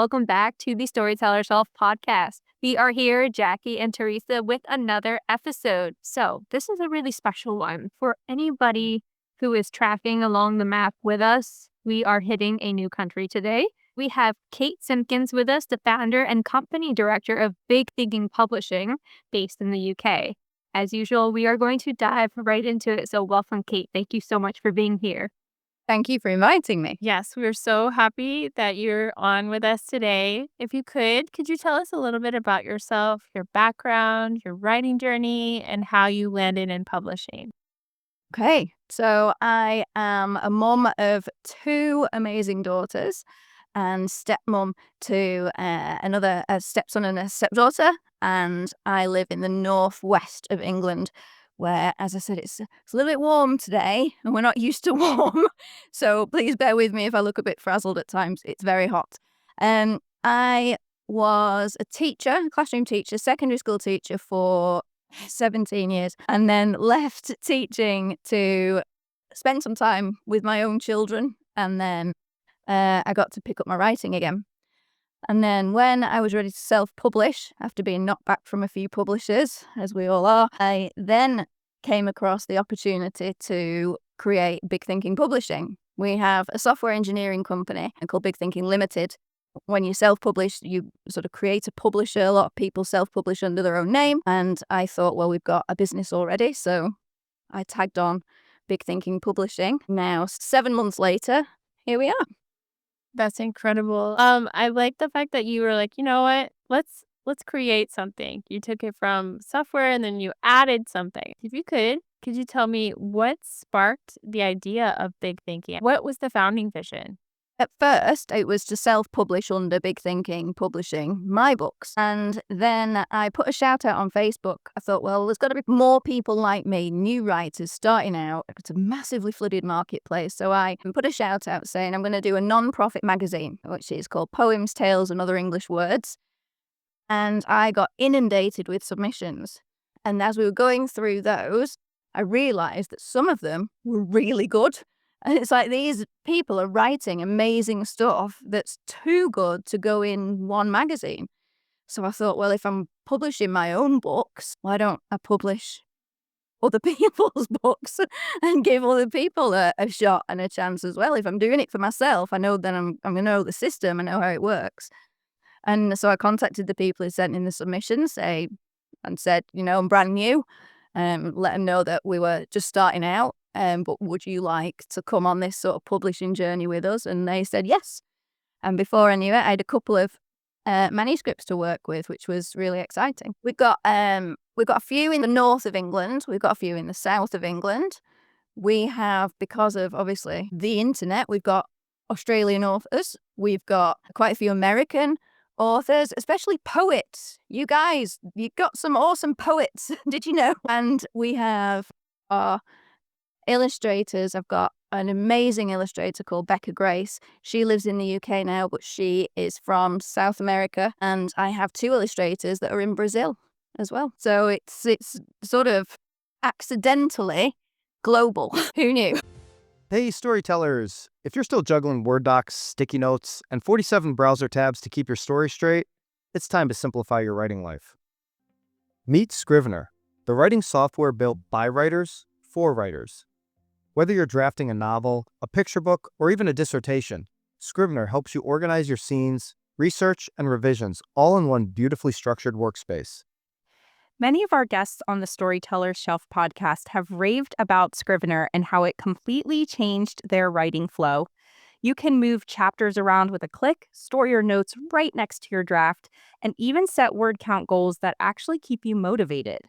welcome back to the Storyteller Shelf podcast. We are here, Jackie and Teresa, with another episode. So this is a really special one for anybody who is tracking along the map with us. We are hitting a new country today. We have Kate Simkins with us, the founder and company director of Big Thinking Publishing, based in the UK. As usual, we are going to dive right into it. So welcome, Kate. Thank you so much for being here. Thank you for inviting me. Yes, we're so happy that you're on with us today. If you could you tell us a little bit about yourself, your background, your writing journey, and how you landed in publishing? Okay, so I am a mom of two amazing daughters and stepmom to a stepson and a stepdaughter. And I live in the northwest of England, where, as I said, it's a little bit warm today, and we're not used to warm. So please bear with me if I look a bit frazzled at times. It's very hot. I was a teacher, classroom teacher, secondary school teacher for 17 years, and then left teaching to spend some time with my own children. And then I got to pick up my writing again. And then when I was ready to self-publish, after being knocked back from a few publishers, as we all are, I then came across the opportunity to create Big Thinking Publishing. We have a software engineering company called Big Thinking Limited. When you self-publish, you sort of create a publisher. A lot of people self-publish under their own name. And I thought, well, we've got a business already. So I tagged on Big Thinking Publishing. Now, 7 months later, here we are. That's incredible. I like the fact that you were like, you know what? Let's create something. You took it from software and then you added something. If you could you tell me what sparked the idea of Big Thinking? What was the founding vision? At first, it was to self-publish under Big Thinking Publishing my books. And then I put a shout out on Facebook. I thought, well, there's got to be more people like me, new writers starting out. It's a massively flooded marketplace. So I put a shout out saying I'm going to do a non-profit magazine, which is called Poems, Tales and Other English Words. And I got inundated with submissions. And as we were going through those, I realized that some of them were really good. And it's like these people are writing amazing stuff that's too good to go in one magazine. So I thought, well, if I'm publishing my own books, why don't I publish other people's books and give other people a shot and a chance as well? If I'm doing it for myself, I know then I'm going to know the system, I know how it works. And so I contacted the people who sent in the submissions and said, I'm brand new, let them know that we were just starting out. But would you like to come on this sort of publishing journey with us? And they said yes. And before I knew it, I had a couple of manuscripts to work with, which was really exciting. We've got a few in the north of England. We've got a few in the south of England. We have, because of obviously the internet, we've got Australian authors. We've got quite a few American authors, especially poets. You guys, you've got some awesome poets. Did you know? And we have our illustrators. I've got an amazing illustrator called Becca Grace. She lives in the UK now, but she is from South America. And I have 2 illustrators that are in Brazil as well. So it's sort of accidentally global. Who knew? Hey, storytellers! If you're still juggling Word docs, sticky notes, and 47 browser tabs to keep your story straight, it's time to simplify your writing life. Meet Scrivener, the writing software built by writers for writers. Whether you're drafting a novel, a picture book, or even a dissertation, Scrivener helps you organize your scenes, research, and revisions all in one beautifully structured workspace. Many of our guests on the Storyteller Shelf podcast have raved about Scrivener and how it completely changed their writing flow. You can move chapters around with a click, store your notes right next to your draft, and even set word count goals that actually keep you motivated.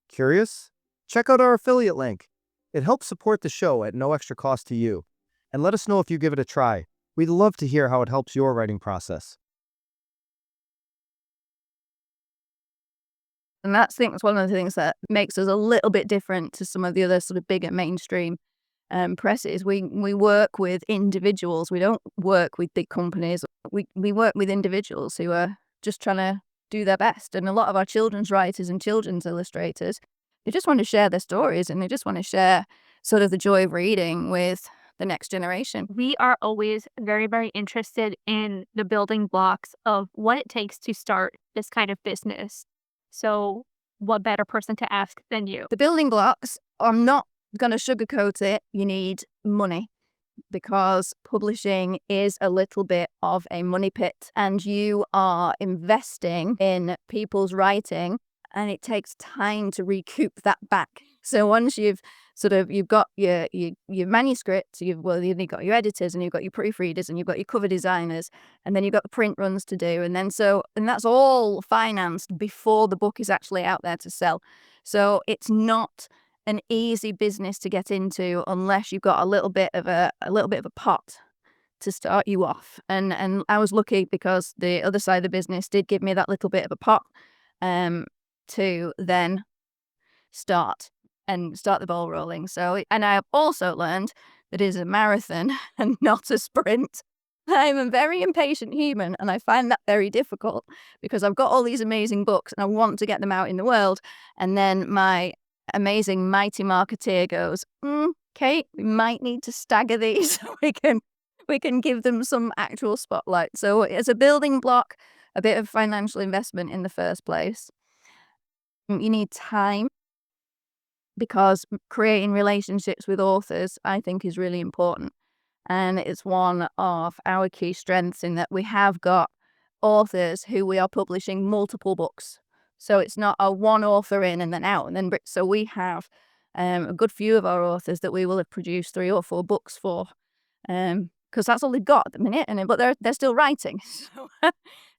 Curious? Check out our affiliate link. It helps support the show at no extra cost to you. And let us know if you give it a try. We'd love to hear how it helps your writing process. And that's one of the things that makes us a little bit different to some of the other sort of bigger mainstream presses. We work with individuals. We don't work with big companies. We work with individuals who are just trying to do their best. And a lot of our children's writers and children's illustrators, they just want to share their stories and they just want to share sort of the joy of reading with the next generation. We are always very, very interested in the building blocks of what it takes to start this kind of business. So what better person to ask than you? The building blocks, I'm not going to sugarcoat it. You need money, because publishing is a little bit of a money pit, and you are investing in people's writing, and it takes time to recoup that back. So once you've got your manuscripts, you've got your editors, and you've got your proofreaders, and you've got your cover designers, and then you've got the print runs to do, and that's all financed before the book is actually out there to sell. So it's not an easy business to get into unless you've got a little bit of a pot to start you off. And I was lucky because the other side of the business did give me that little bit of a pot to then start the ball rolling. So, and I have also learned that it is a marathon and not a sprint. I'm a very impatient human, and I find that very difficult because I've got all these amazing books and I want to get them out in the world, and then my amazing mighty marketeer goes, Kate, we might need to stagger these so we can give them some actual spotlight. So as a building block, a bit of financial investment in the first place. You need time, because creating relationships with authors, I think, is really important. And it's one of our key strengths in that we have got authors who we are publishing multiple books. So it's not a one author in and then out and then. So we have a good few of our authors that we will have produced 3 or 4 books for, because that's all they've got at the minute. But they're still writing.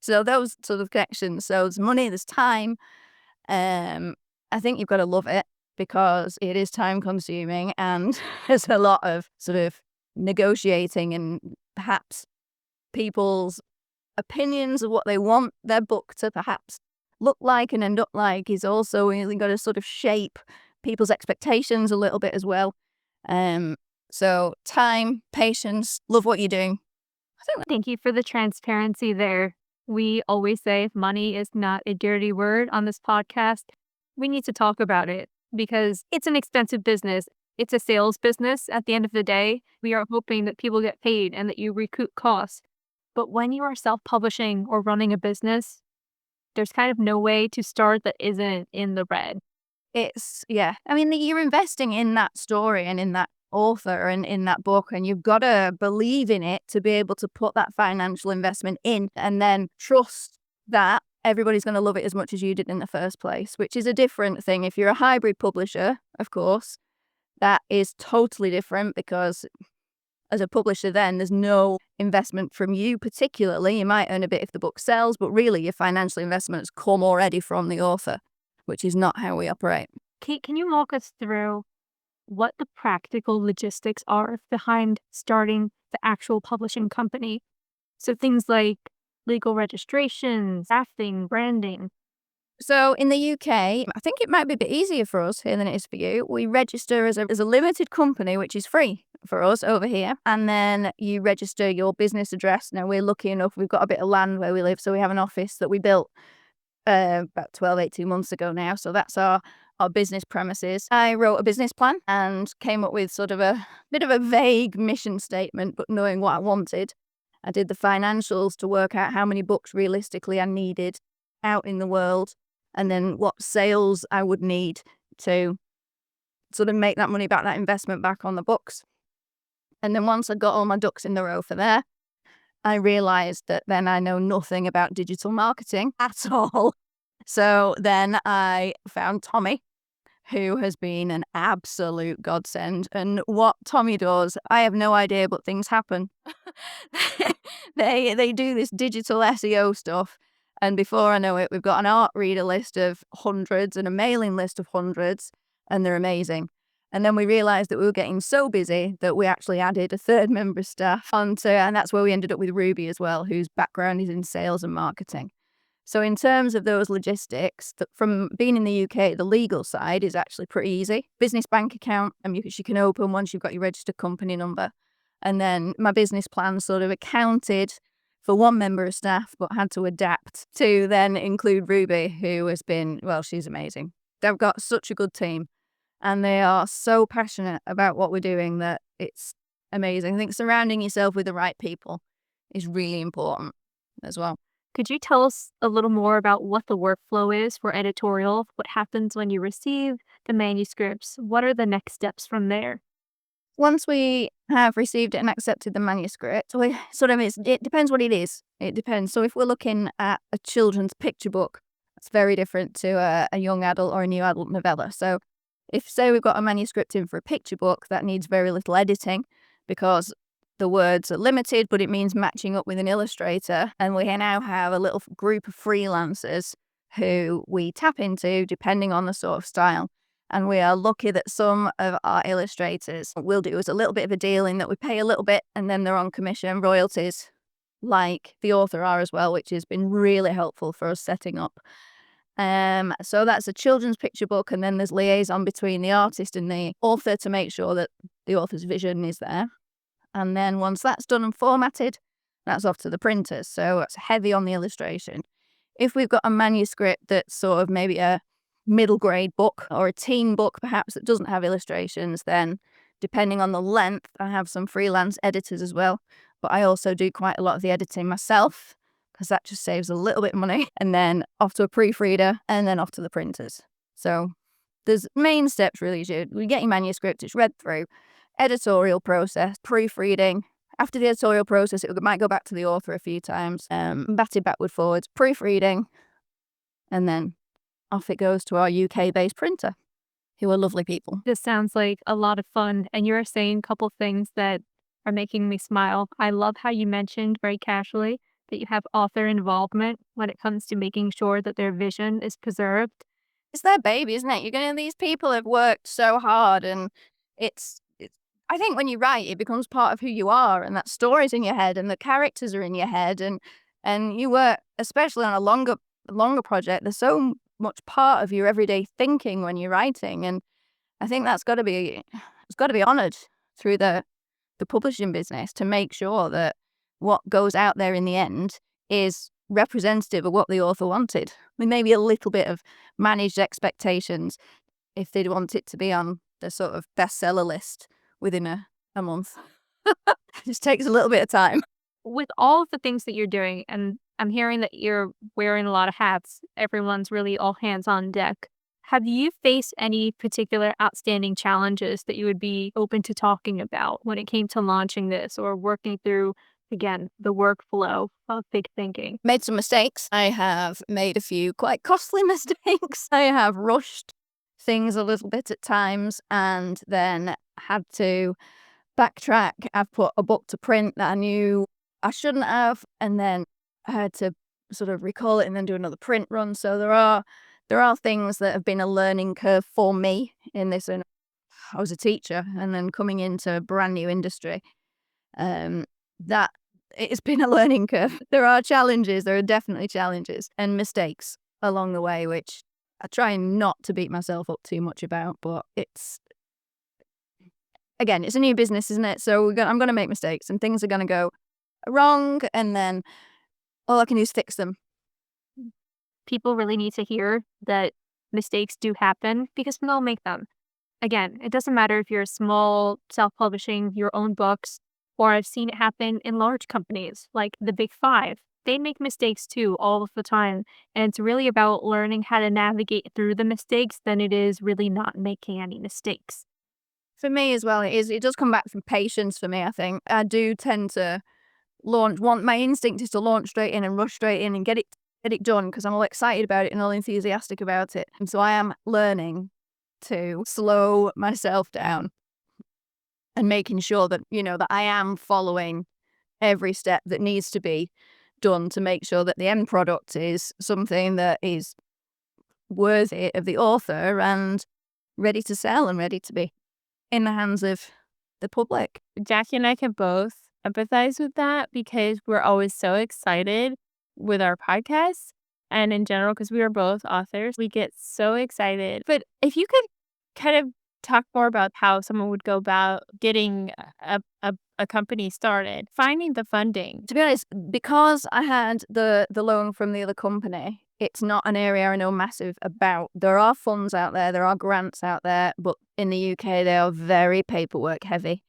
So those sort of connections. So there's money, there's time. I think you've got to love it, because it is time consuming and there's a lot of sort of negotiating, and perhaps people's opinions of what they want their book to perhaps look like and end up like is also really got to sort of shape people's expectations a little bit as well. So time, patience, love what you're doing. Thank you for the transparency there. We always say money is not a dirty word on this podcast. We need to talk about it because it's an expensive business. It's a sales business at the end of the day. We are hoping that people get paid and that you recoup costs. But when you are self-publishing or running a business, there's kind of no way to start that isn't in the red. You're investing in that story and in that author and in that book, and you've got to believe in it to be able to put that financial investment in and then trust that everybody's going to love it as much as you did in the first place, which is a different thing. If you're a hybrid publisher, of course, that is totally different, because as a publisher then there's no investment from you particularly. You might earn a bit if the book sells, but really your financial investments come already from the author, which is not how we operate. Kate, can you walk us through what the practical logistics are behind starting the actual publishing company? So things like legal registration, staffing, branding. So in the UK, I think it might be a bit easier for us here than it is for you. We register as a limited company, which is free for us over here. And then you register your business address. Now, we're lucky enough, we've got a bit of land where we live. So we have an office that we built about 12, 18 months ago now. So that's our business premises. I wrote a business plan and came up with sort of a bit of a vague mission statement, but knowing what I wanted. I did the financials to work out how many books realistically I needed out in the world, and then what sales I would need to sort of make that money back, that investment back on the books. And then once I got all my ducks in the row for there, I realized that then I know nothing about digital marketing at all. So then I found Tommy, who has been an absolute godsend. And what Tommy does, I have no idea, but things happen. They do this digital SEO stuff. And before I know it, we've got an art reader list of hundreds and a mailing list of hundreds, and they're amazing. And then we realised that we were getting so busy that we actually added a third member of staff onto, and that's where we ended up with Ruby as well, whose background is in sales and marketing. So in terms of those logistics, from being in the UK, the legal side is actually pretty easy. Business bank account, which you can open once you've got your registered company number. And then my business plan sort of accounted for one member of staff, but had to adapt to then include Ruby, who has been, well, she's amazing. They've got such a good team, and they are so passionate about what we're doing that it's amazing. I think surrounding yourself with the right people is really important as well. Could you tell us a little more about what the workflow is for editorial? What happens when you receive the manuscripts? What are the next steps from there? Once we have received it and accepted the manuscript, it depends what it is. It depends. So if we're looking at a children's picture book, it's very different to a young adult or a new adult novella. So if, say, we've got a manuscript in for a picture book, that needs very little editing because the words are limited, but it means matching up with an illustrator. And we now have a little group of freelancers who we tap into depending on the sort of style. And we are lucky that some of our illustrators will do us a little bit of a deal in that we pay a little bit and then they're on commission royalties, like the author are as well, which has been really helpful for us setting up. So that's a children's picture book, and then there's liaison between the artist and the author to make sure that the author's vision is there. And then once that's done and formatted, that's off to the printers. So it's heavy on the illustration. If we've got a manuscript that's sort of maybe a middle grade book or a teen book perhaps that doesn't have illustrations, then depending on the length, I have some freelance editors as well. But I also do quite a lot of the editing myself because that just saves a little bit of money. And then off to a proofreader and then off to the printers. So there's main steps really. We get your manuscript, it's read through, editorial process, proofreading. After the editorial process, it might go back to the author a few times, batted backward forwards, proofreading, and then off it goes to our UK-based printer, who are lovely people. This sounds like a lot of fun, and you're saying a couple things that are making me smile. I love how you mentioned very casually that you have author involvement when it comes to making sure that their vision is preserved. It's their baby, isn't it? These people have worked so hard, and it's I think when you write, it becomes part of who you are, and that story's in your head, and the characters are in your head, and you work, especially on a longer project. There's so much part of your everyday thinking when you're writing, and I think it's got to be honoured through the publishing business to make sure that what goes out there in the end is representative of what the author wanted. I mean, maybe a little bit of managed expectations if they'd want it to be on the sort of bestseller list within a month. It just takes a little bit of time. With all of the things that you're doing, and I'm hearing that you're wearing a lot of hats, everyone's really all hands on deck. Have you faced any particular outstanding challenges that you would be open to talking about when it came to launching this or working through, again, the workflow of big thinking? Made some mistakes. I have made a few quite costly mistakes. I have rushed things a little bit at times and then had to backtrack. I've put a book to print that I knew I shouldn't have, and then I had to sort of recall it and then do another print run. So there are things that have been a learning curve for me in this. And I was a teacher, and then coming into a brand new industry, that it's been a learning curve. There are challenges. There are definitely challenges and mistakes along the way, which I try not to beat myself up too much about. But it's a new business, isn't it? So I'm going to make mistakes, and things are going to go wrong, and then all I can do is fix them. People really need to hear that mistakes do happen because we all make them. Again, it doesn't matter if you're a small self-publishing your own books, or I've seen it happen in large companies like the Big Five. They make mistakes too all of the time. And it's really about learning how to navigate through the mistakes than it is really not making any mistakes. For me as well, it does come back from patience for me, I think. I do tend to my instinct is to launch straight in and rush straight in and get it done because I'm all excited about it and all enthusiastic about it. And so I am learning to slow myself down and making sure that, that I am following every step that needs to be done to make sure that the end product is something that is worthy of the author and ready to sell and ready to be in the hands of the public. Jackie and I can both empathize with that because we're always so excited with our podcasts and in general, because we are both authors, we get so excited. But if you could kind of talk more about how someone would go about getting a company started, finding the funding. To be honest, because I had the loan from the other company, it's not an area I know massive about. There are funds out there are grants out there, but in the UK they are very paperwork heavy.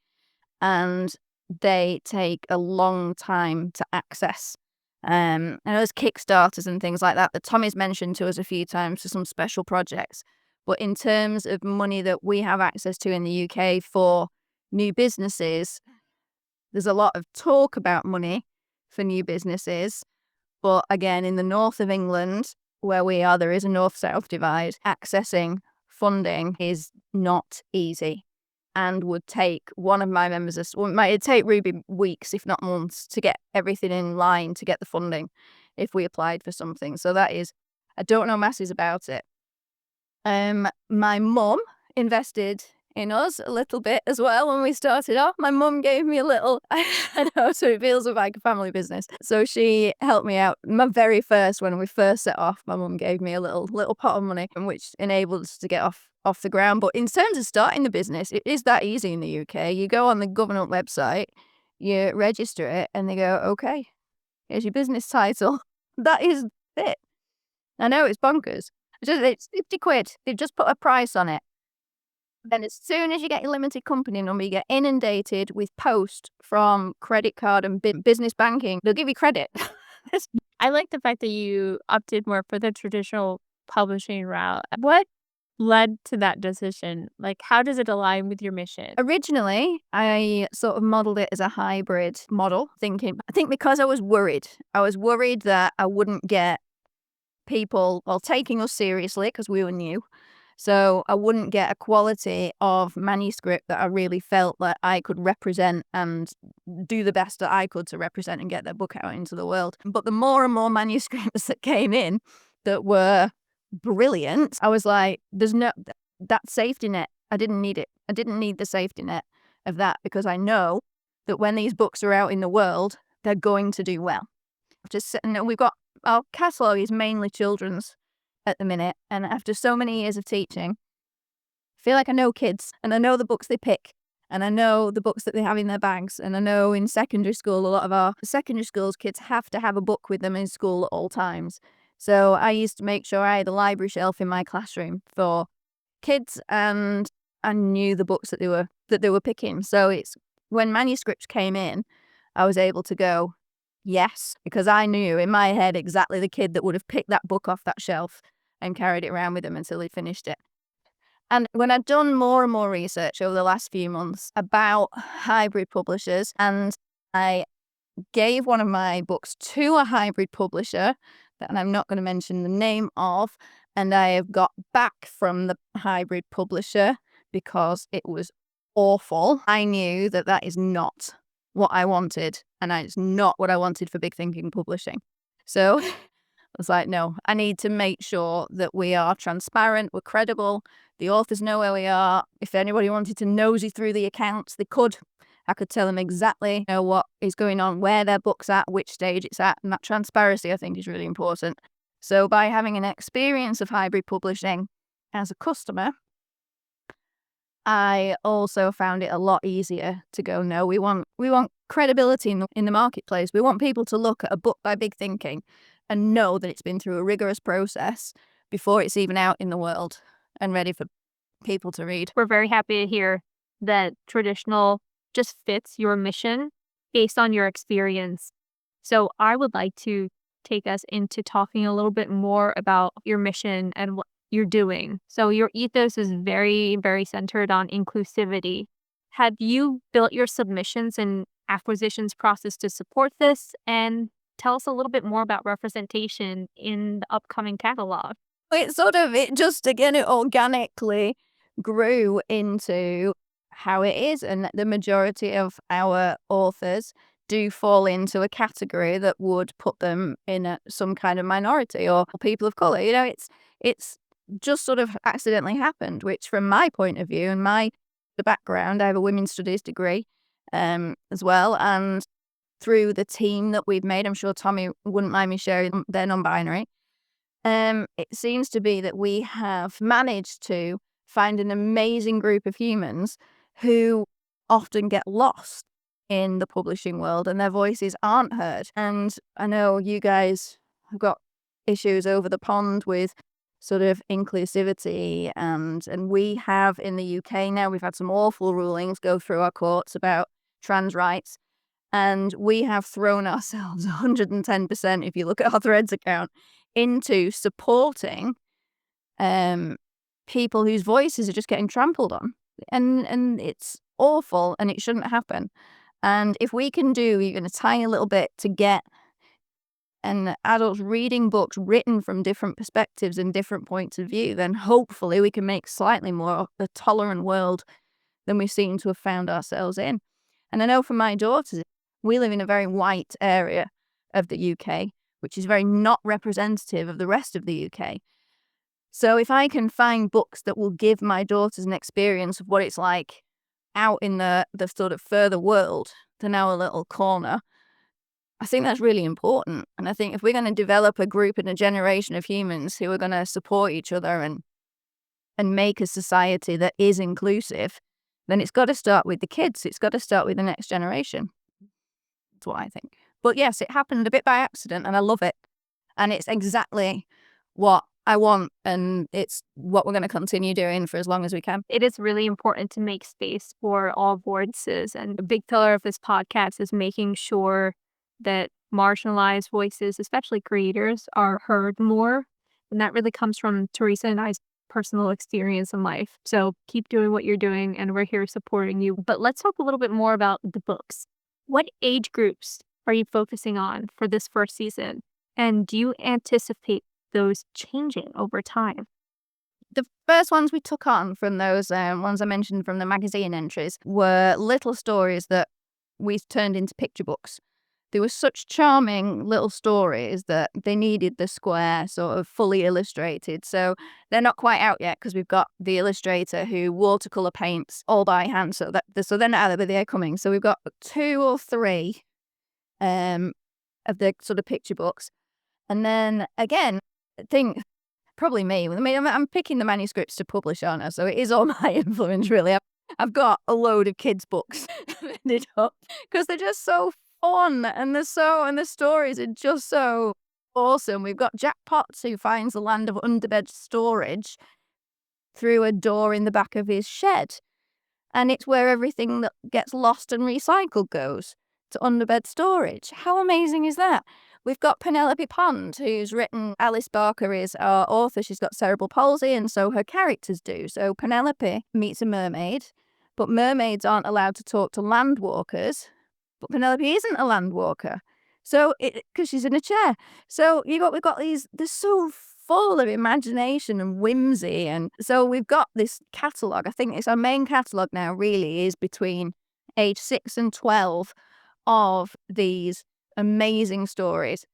and they take a long time to access. I know there's Kickstarters and things like that Tommy's mentioned to us a few times for some special projects. But in terms of money that we have access to in the UK for new businesses, there's a lot of talk about money for new businesses. But again, in the north of England, where we are, there is a north-south divide. Accessing funding is not easy and would take one of my members, it'd take Ruby weeks, if not months, to get everything in line to get the funding if we applied for something. So that is, I don't know masses about it. My mum invested in us a little bit as well when we started off. My mum gave me a little, I know, so it feels like a family business. So she helped me out. My very first, when we first set off, my mum gave me a little pot of money, which enabled us to get off the ground. But in terms of starting the business, it is that easy in the UK. You go on the government website, you register it, and they go, okay, here's your business title. That is it. I know it's bonkers. It's 50 quid. They've just put a price on it. Then as soon as you get your limited company number, you get inundated with post from credit card and business banking. They'll give you credit. I like the fact that you opted more for the traditional publishing route. What led to that decision? Like, how does it align with your mission? Originally, I sort of modeled it as a hybrid model, I think because I was worried that I wouldn't get people taking us seriously because we were new. So I wouldn't get a quality of manuscript that I really felt that I could represent and do the best that I could to represent and get their book out into the world. But the more and more manuscripts that came in that were brilliant, I was like, there's no, that safety net, I didn't need it. I didn't need the safety net of that because I know that when these books are out in the world, they're going to do well. We've got, our catalogue is mainly children's at the minute, and after so many years of teaching, I feel like I know kids, and I know the books they pick, and I know the books that they have in their bags, and I know in secondary school, a lot of our secondary schools kids have to have a book with them in school at all times. So I used to make sure I had a library shelf in my classroom for kids, and I knew the books that they were picking. So it's when manuscripts came in, I was able to go, yes, because I knew in my head exactly the kid that would have picked that book off that shelf and carried it around with him until he finished it. And when I'd done more and more research over the last few months about hybrid publishers, and I gave one of my books to a hybrid publisher that I'm not going to mention the name of, and I have got back from the hybrid publisher because it was awful. I knew that that is not what I wanted, and it's not what I wanted for Big Thinking Publishing. So I was like, no, I need to make sure that we are transparent, we're credible, the authors know where we are. If anybody wanted to nosy through the accounts, they could. I could tell them exactly what is going on, where their book's at, which stage it's at, and that transparency, I think, is really important. So by having an experience of hybrid publishing as a customer, I also found it a lot easier to go, no, we want credibility in the marketplace. We want people to look at a book by Big Thinking and know that it's been through a rigorous process before it's even out in the world and ready for people to read. We're very happy to hear that traditional just fits your mission based on your experience. So I would like to take us into talking a little bit more about your mission and what you're doing. So your ethos is very, very centered on inclusivity. Have you built your submissions and acquisitions process to support this? And tell us a little bit more about representation in the upcoming catalog. It organically grew into how it is, and the majority of our authors do fall into a category that would put them in some kind of minority or people of color. It's just sort of accidentally happened, which from my point of view and the background, I have a women's studies degree as well, and through the team that we've made, I'm sure Tommy wouldn't mind me sharing, they're non-binary. It seems to be that we have managed to find an amazing group of humans who often get lost in the publishing world and their voices aren't heard. And I know you guys have got issues over the pond with sort of inclusivity, and we have in the UK now, we've had some awful rulings go through our courts about trans rights. And we have thrown ourselves 110%, if you look at our Threads account, into supporting people whose voices are just getting trampled on. And it's awful and it shouldn't happen. And if we can do even a tiny little bit to get adults reading books written from different perspectives and different points of view, then hopefully we can make slightly more a tolerant world than we seem to have found ourselves in. And I know for my daughters, we live in a very white area of the UK, which is very not representative of the rest of the UK. So if I can find books that will give my daughters an experience of what it's like out in the sort of further world than our little corner, I think that's really important. And I think if we're going to develop a group and a generation of humans who are going to support each other and make a society that is inclusive, then it's got to start with the kids. It's got to start with the next generation. That's what I think. But yes, it happened a bit by accident and I love it. And it's exactly what I want, and it's what we're going to continue doing for as long as we can. It is really important to make space for all voices. And a big pillar of this podcast is making sure that marginalized voices, especially creators, are heard more. And that really comes from Teresa and I's personal experience in life. So keep doing what you're doing, and we're here supporting you. But let's talk a little bit more about the books. What age groups are you focusing on for this first season? And do you anticipate those changing over time? The first ones we took on from those ones I mentioned from the magazine entries were little stories that we've turned into picture books. They were such charming little stories that they needed the square sort of fully illustrated. So they're not quite out yet because we've got the illustrator who watercolor paints all by hand. So they're not out, but they're coming. So we've got 2 or 3 of the sort of picture books. And then again, I think probably me. I mean, I'm picking the manuscripts to publish, aren't I? So it is all my influence, really. I've got a load of kids' books ended up because they're just so fun, and the stories are just so awesome. We've got Jack Potts who finds the land of underbed storage through a door in the back of his shed, and it's where everything that gets lost and recycled goes to underbed storage. How amazing is that? We've got Penelope Pond, who's written. Alice Barker is our author. She's got cerebral palsy, and so her characters do. So Penelope meets a mermaid, but mermaids aren't allowed to talk to land walkers. But Penelope isn't a land walker, so because she's in a chair. So we've got these. They're so full of imagination and whimsy, and so we've got this catalogue. I think it's our main catalogue now. Really, is between age 6 and 12 of these amazing stories,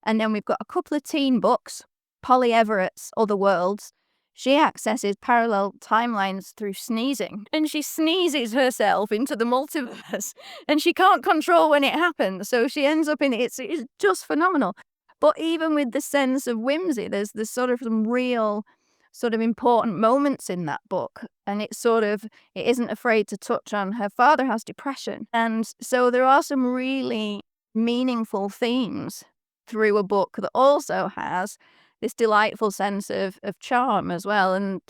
and then we've got a couple of teen books. Polly Everett's Other Worlds. She accesses parallel timelines through sneezing, and she sneezes herself into the multiverse, and she can't control when it happens, so she ends up in it. It's just phenomenal. But even with the sense of whimsy, there's sort of some real sort of important moments in that book, and it isn't afraid to touch on her father has depression, and so there are some really meaningful themes through a book that also has this delightful sense of charm as well. And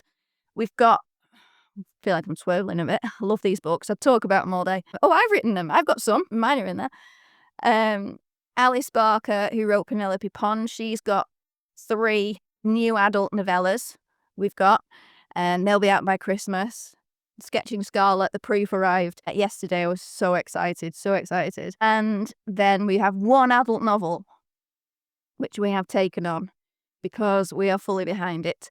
we've got, I feel like I'm swirling a bit. I love these books. I talk about them all day. Oh, I've written them. I've got some. Mine are in there. Alice Barker, who wrote Penelope Pond, she's got 3 new adult novellas we've got, and they'll be out by Christmas. Sketching Scarlet, the proof arrived yesterday. I was so excited. And then we have 1 adult novel, which we have taken on because we are fully behind it.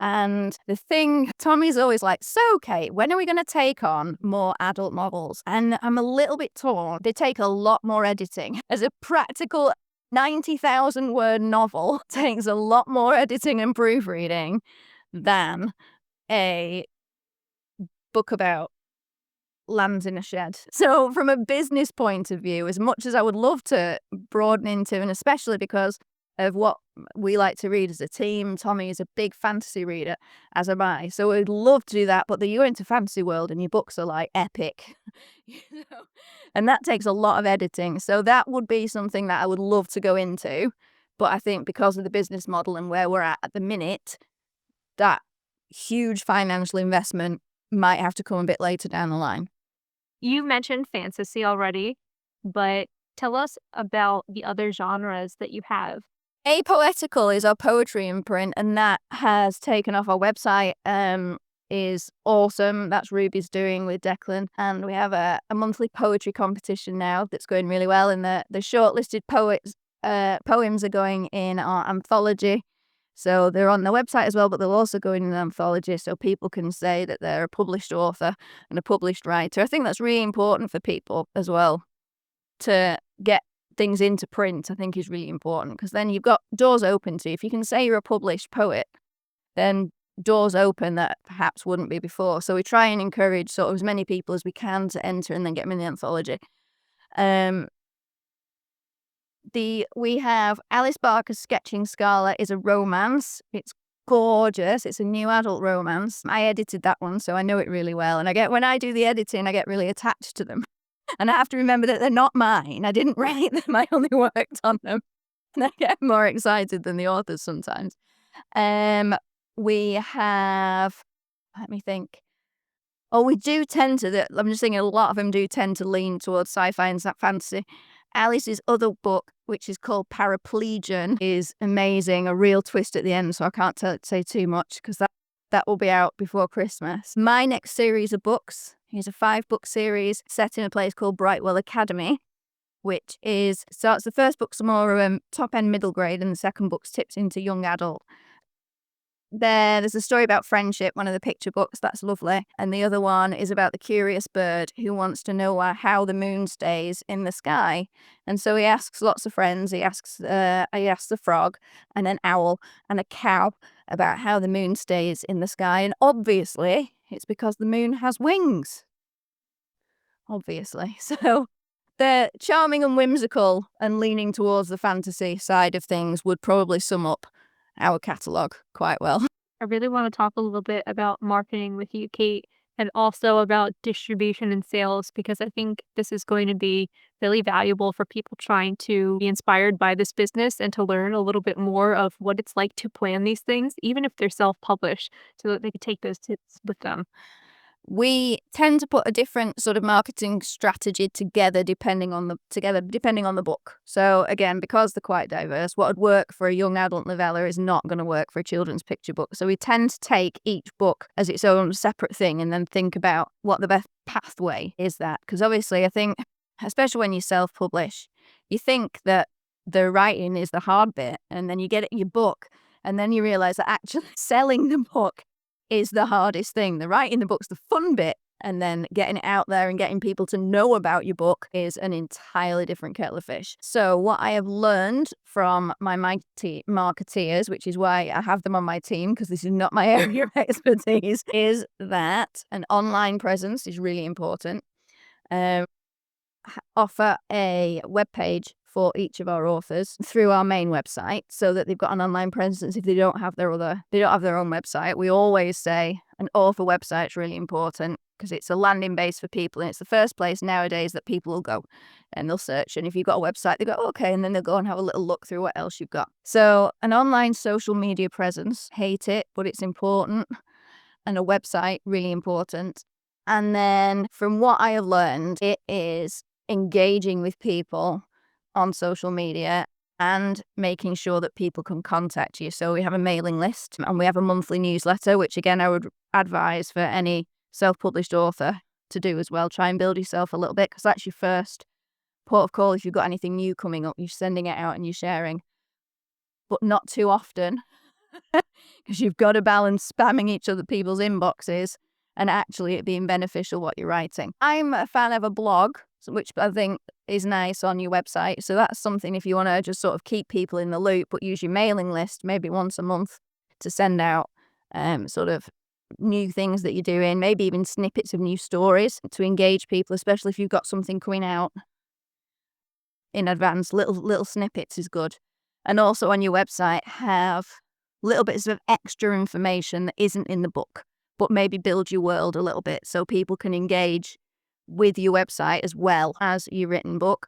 And the thing, Tommy's always like, so Kate, when are we going to take on more adult novels? And I'm a little bit torn. They take a lot more editing. As a practical 90,000 word novel takes a lot more editing and proofreading than a book about lands in a shed. So from a business point of view, as much as I would love to broaden into, and especially because of what we like to read as a team, Tommy is a big fantasy reader, as am I. So I'd love to do that, but then you go into fantasy world and your books are like epic. And that takes a lot of editing. So that would be something that I would love to go into. But I think because of the business model and where we're at the minute, that huge financial investment might have to come a bit later down the line. You mentioned fantasy already, but tell us about the other genres that you have. Apoetical is our poetry imprint, and that has taken off our website. Is awesome. That's Ruby's doing with Declan, and we have a monthly poetry competition now that's going really well. And the shortlisted poems are going in our anthology, so they're on the website as well. But they'll also go in an anthology, so people can say that they're a published author and a published writer. I think that's really important for people as well to get things into print. I think is really important, because then you've got doors open to you. If you can say you're a published poet, then doors open that perhaps wouldn't be before. So we try and encourage sort of as many people as we can to enter and then get them in the anthology. We have Alice Barker's Sketching Scarlet is a romance. It's gorgeous. It's a new adult romance. I edited that one, so I know it really well. And when I do the editing, I get really attached to them. And I have to remember that they're not mine. I didn't write them. I only worked on them. And I get more excited than the authors sometimes. We have, let me think. Oh, we do tend to, I'm just thinking a lot of them do tend to lean towards sci-fi and fantasy. Alice's other book, which is called Paraplegian, is amazing. A real twist at the end, so I can't say too much, because that will be out before Christmas. My next series of books is a 5-book series set in a place called Brightwell Academy, which starts the first book's more top end middle grade, and the second book's tips into young adult. There's a story about friendship, one of the picture books, that's lovely. And the other one is about the curious bird who wants to know how the moon stays in the sky. And so he asks lots of friends. He asks a frog and an owl and a cow about how the moon stays in the sky. And obviously, it's because the moon has wings. Obviously. So they're charming and whimsical and leaning towards the fantasy side of things would probably sum up our catalogue quite well. I really want to talk a little bit about marketing with you, Kate, and also about distribution and sales, because I think this is going to be really valuable for people trying to be inspired by this business and to learn a little bit more of what it's like to plan these things, even if they're self-published, so that they can take those tips with them. We tend to put a different sort of marketing strategy together depending on the book. So again, because they're quite diverse, what would work for a young adult novella is not going to work for a children's picture book. So we tend to take each book as its own separate thing and then think about what the best pathway is that. Because obviously I think, especially when you self-publish, you think that the writing is the hard bit, and then you get it in your book, and then you realize that actually selling the book is the hardest thing. The writing the book's the fun bit, and then getting it out there and getting people to know about your book is an entirely different kettle of fish. So what I have learned from my mighty marketeers, which is why I have them on my team, because this is not my area of expertise, is that an online presence is really important. Offer a webpage for each of our authors through our main website, so that they've got an online presence if they don't have their own website. We always say an author website is really important, because it's a landing base for people, and it's the first place nowadays that people will go and they'll search. And if you've got a website, they go, okay, and then they'll go and have a little look through what else you've got. So an online social media presence, hate it, but it's important. And a website, really important. And then from what I have learned, it is engaging with people on social media and making sure that people can contact you. So we have a mailing list and we have a monthly newsletter, which again I would advise for any self-published author to do as well. Try and build yourself a little bit, because that's your first port of call. If you've got anything new coming up, you're sending it out and you're sharing, but not too often, because you've got to balance spamming each other people's inboxes and actually it being beneficial what you're writing. I'm a fan of a blog, which I think is nice on your website. So that's something if you want to just sort of keep people in the loop, but use your mailing list maybe once a month to send out sort of new things that you're doing, maybe even snippets of new stories to engage people, especially if you've got something coming out in advance. Little snippets is good. And also on your website, have little bits of extra information that isn't in the book, but maybe build your world a little bit so people can engage with your website as well as your written book.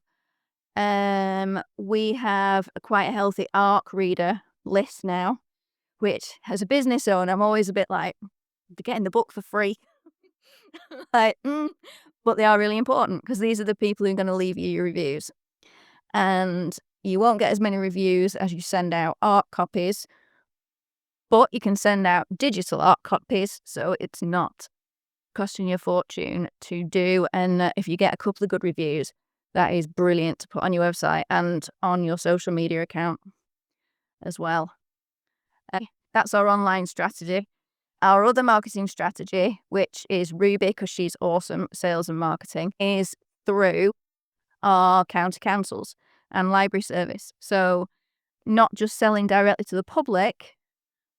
We have a quite healthy ARC reader list now, which as a business owner, I'm always a bit like, they're getting the book for free. but they are really important because these are the people who are going to leave you your reviews. And you won't get as many reviews as you send out art copies, but you can send out digital art copies, so it's not costing you a fortune to do. And if you get a couple of good reviews, that is brilliant to put on your website and on your social media account as well. That's our online strategy. Our other marketing strategy, which is Ruby, because she's awesome at sales and marketing, is through our county councils and library service. So not just selling directly to the public,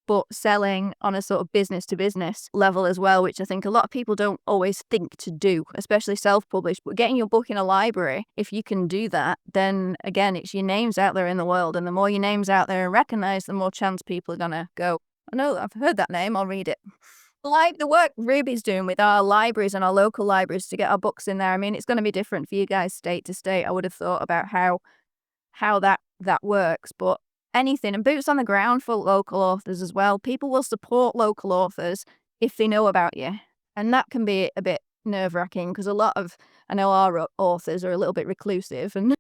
but selling on a sort of business to business level as well, which I think a lot of people don't always think to do, especially self-published. But getting your book in a library, if you can do that, then again, it's your name's out there in the world. And the more your name's out there and recognised, the more chance people are going to go, I know, I've heard that name, I'll read it. Like the work Ruby's doing with our libraries and our local libraries to get our books in there. I mean, it's going to be different for you guys state to state. I would have thought about how that works, but anything, and boots on the ground for local authors as well. People will support local authors if they know about you, and that can be a bit nerve-wracking because I know our authors are a little bit reclusive and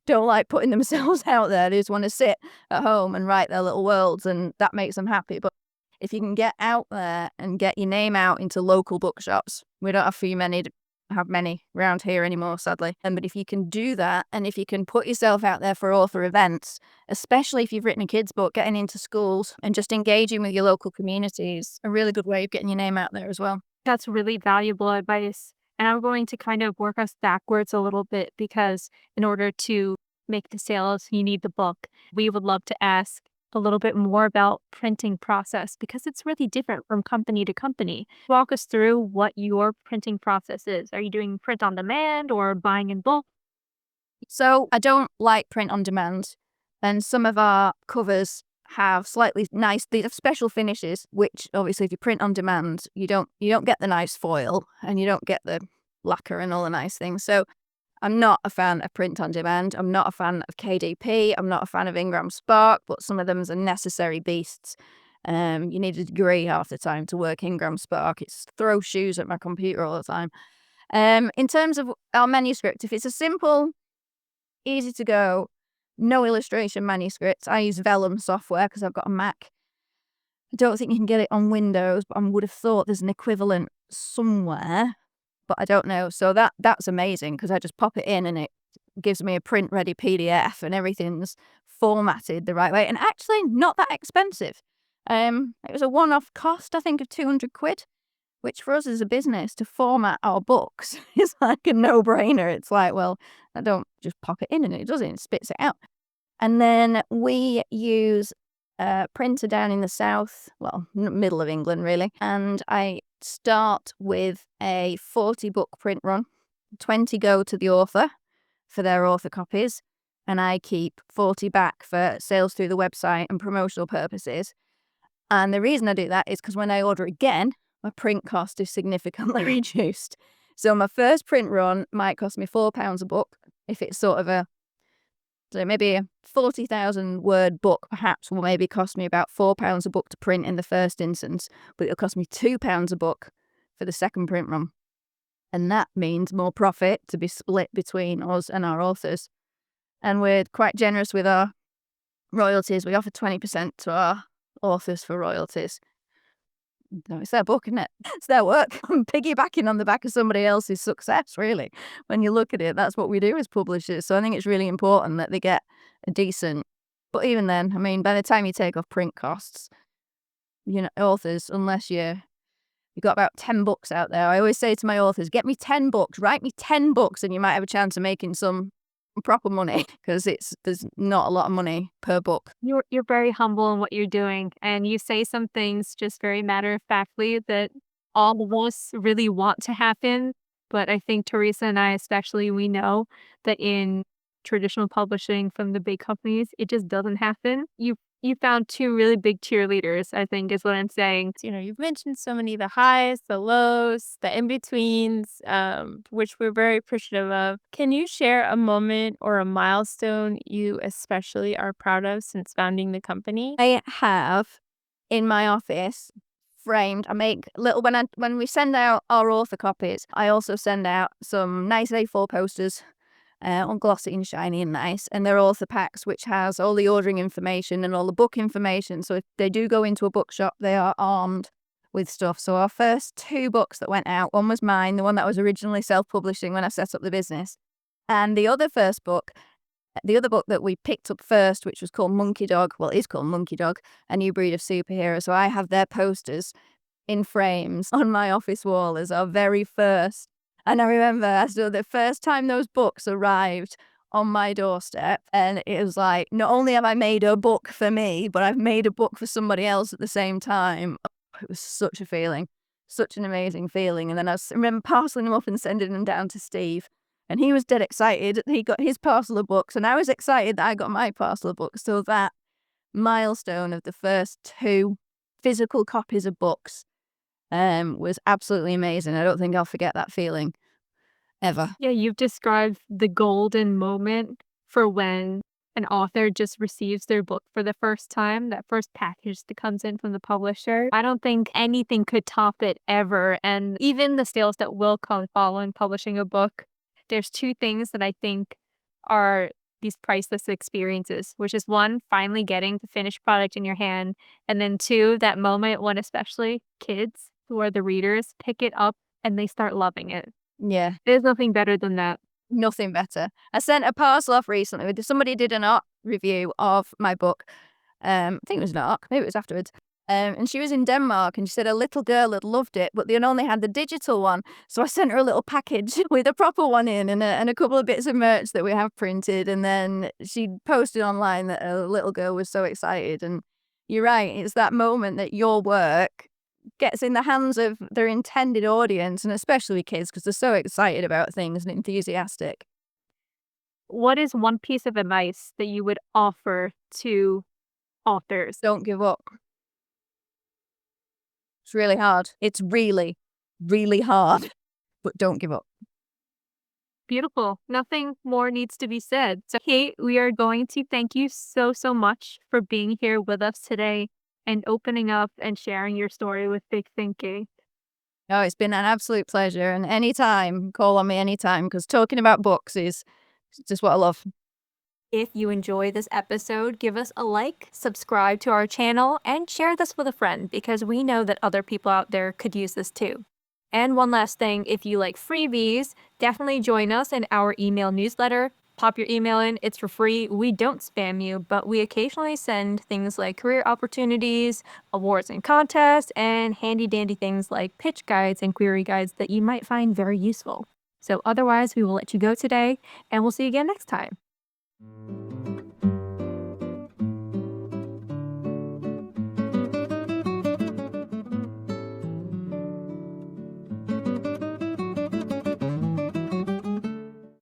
don't like putting themselves out there. They just want to sit at home and write their little worlds, and that makes them happy. But if you can get out there and get your name out into local bookshops, we don't have many around here anymore, sadly. But if you can do that, and if you can put yourself out there for author events, especially if you've written a kid's book, getting into schools and just engaging with your local communities, a really good way of getting your name out there as well. That's really valuable advice. And I'm going to kind of work us backwards a little bit because in order to make the sales, you need the book. We would love to ask a little bit more about printing process because it's really different from company to company. Walk us through what your printing process is. Are you doing print on demand or buying in bulk? So I don't like print on demand, and some of our covers have they have special finishes, which obviously if you print on demand, you don't get the nice foil and you don't get the lacquer and all the nice things. So I'm not a fan of print on demand. I'm not a fan of KDP. I'm not a fan of Ingram Spark, but some of them are necessary beasts. You need a degree half the time to work Ingram Spark. It's throw shoes at my computer all the time. In terms of our manuscript, if it's a simple, easy to go, no illustration manuscript, I use Vellum software because I've got a Mac. I don't think you can get it on Windows, but I would have thought there's an equivalent somewhere, but I don't know. So that's amazing because I just pop it in and it gives me a print ready PDF and everything's formatted the right way, and actually not that expensive. It was a one-off cost, I think, of 200 quid, which for us as a business to format our books is like a no-brainer. It's like, well, I don't just pop it in and it does it, it spits it out. And then we use a printer down in the south, well, middle of England really, and I start with a 40 book print run. 20 go to the author for their author copies, and I keep 40 back for sales through the website and promotional purposes. And the reason I do that is because when I order again, my print cost is significantly reduced. So my first print run might cost me £4 a book. If it's sort of maybe a 40,000 word book, perhaps will maybe cost me about £4 a book to print in the first instance, but it'll cost me £2 a book for the second print run. And that means more profit to be split between us and our authors. And we're quite generous with our royalties. We offer 20% to our authors for royalties. No, it's their book, isn't it? It's their work. I'm piggybacking on the back of somebody else's success, really. When you look at it, that's what we do as publishers. So I think it's really important that they get a decent... But even then, I mean, by the time you take off print costs, authors, unless you've got about 10 books out there. I always say to my authors, get me 10 books, write me 10 books, and you might have a chance of making some proper money because there's not a lot of money per book. You're very humble in what you're doing, and you say some things just very matter-of-factly that all of us really want to happen. But I think Teresa and I especially, we know that in traditional publishing from the big companies, it just doesn't happen. You found two really big cheerleaders, I think is what I'm saying. You've mentioned so many, the highs, the lows, the in-betweens, which we're very appreciative of. Can you share a moment or a milestone you especially are proud of since founding the company? I have in my office framed. I make little when we send out our author copies, I also send out some nice A4 posters, all glossy and shiny and nice, and they're author packs, which has all the ordering information and all the book information. So if they do go into a bookshop, they are armed with stuff. So our first 2 books that went out, one was mine, the one that was originally self-publishing when I set up the business, and the other book that we picked up first, which was called Monkey Dog, well, is called Monkey Dog, A New Breed of Superhero. So I have their posters in frames on my office wall as our very first. And I remember the first time those books arrived on my doorstep, and it was like, not only have I made a book for me, but I've made a book for somebody else at the same time. It was such a feeling, such an amazing feeling. And then I remember parceling them up and sending them down to Steve. And he was dead excited. He got his parcel of books, and I was excited that I got my parcel of books. So that milestone of the first 2 physical copies of books was absolutely amazing. I don't think I'll forget that feeling ever. Yeah, you've described the golden moment for when an author just receives their book for the first time, that first package that comes in from the publisher. I don't think anything could top it ever. And even the sales that will come following publishing a book, there's 2 things that I think are these priceless experiences, which is 1, finally getting the finished product in your hand, and then 2, that moment when especially kids who are the readers pick it up and they start loving it. Yeah, There's nothing better than that. nothing better. I sent a parcel off recently. Somebody did an art review of my book. I think it was an ARC, maybe it was afterwards. And she was in Denmark, and she said a little girl had loved it, but they only had the digital one. So I sent her a little package with a proper one in, and a couple of bits of merch that we have printed. And then she posted online that a little girl was so excited. And you're right, it's that moment that your work gets in the hands of their intended audience, and especially kids, because they're so excited about things and enthusiastic. What is one piece of advice that you would offer to authors? Don't give up. It's really hard. It's really, really hard, but don't give up. Beautiful. Nothing more needs to be said. So, Kate, we are going to thank you so much for being here with us today and opening up and sharing your story with Big Thinking. Oh, it's been an absolute pleasure. And anytime, call on me anytime, because talking about books is just what I love. If you enjoy this episode, give us a like, subscribe to our channel, and share this with a friend because we know that other people out there could use this too. And one last thing, if you like freebies, definitely join us in our email newsletter. Pop your email in, it's for free. We don't spam you, but we occasionally send things like career opportunities, awards and contests, and handy dandy things like pitch guides and query guides that you might find very useful. So otherwise, we will let you go today, and we'll see you again next time.